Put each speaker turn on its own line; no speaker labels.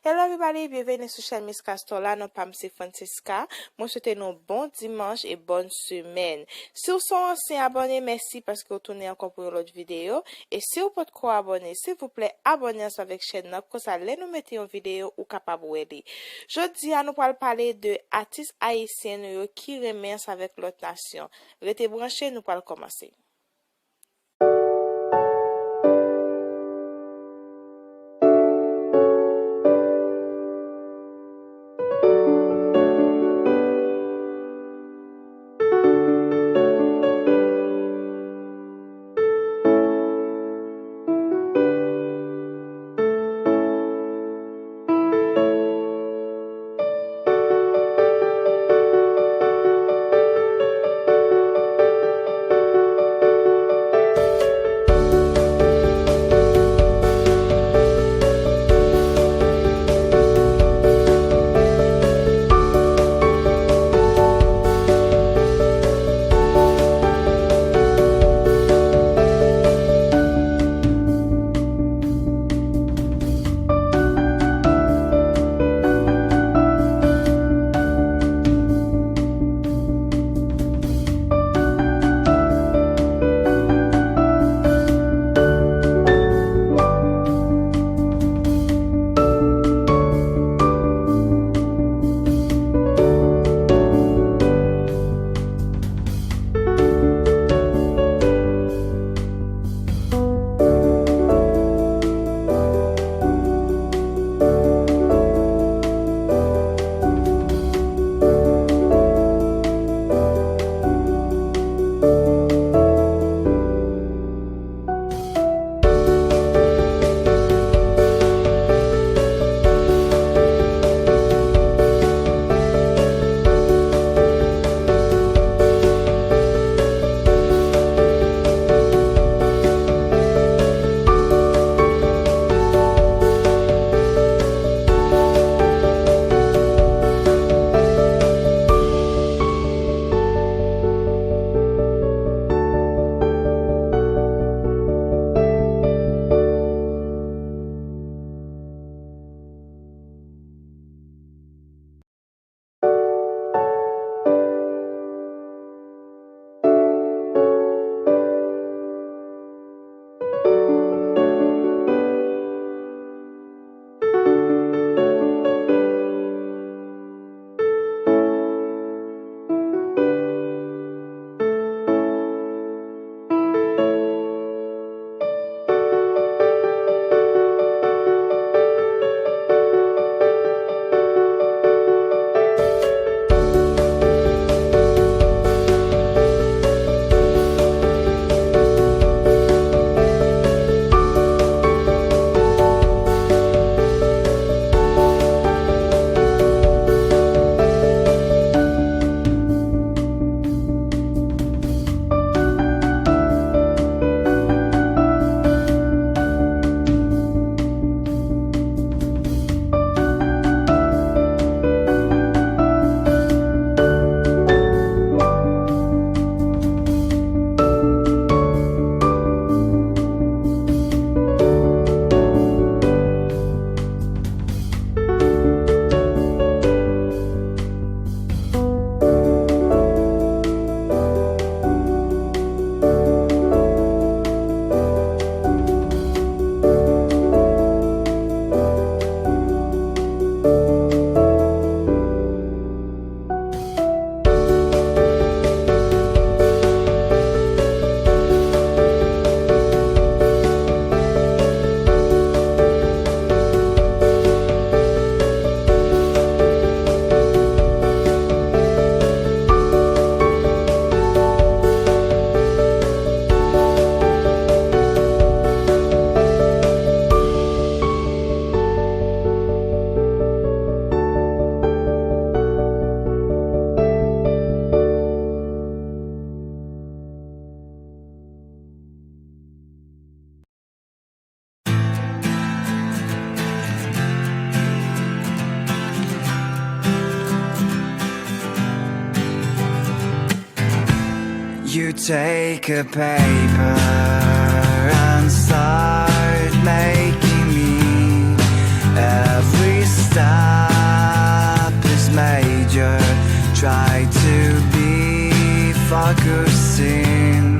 Hello everybody, bienvenue sur chaîne Miss Castola, non pas Miss Francisca. Moi souhaite un bon dimanche et bonne semaine. Si vous sont anciens abonnés, merci parce que vous tournez encore pour l'autre vidéo. Et si vous pouvez quoi abonner, s'il vous plaît, abonnez-vous avec la chaîne, comme ça, là nous mettons une vidéo ou capable de Je dis à nous parler de artistes haïtiens qui remercient avec l'autre nation. Restez branchés, nous allons commencer.
You take a paper and start making me every step is major. Try to be focusing.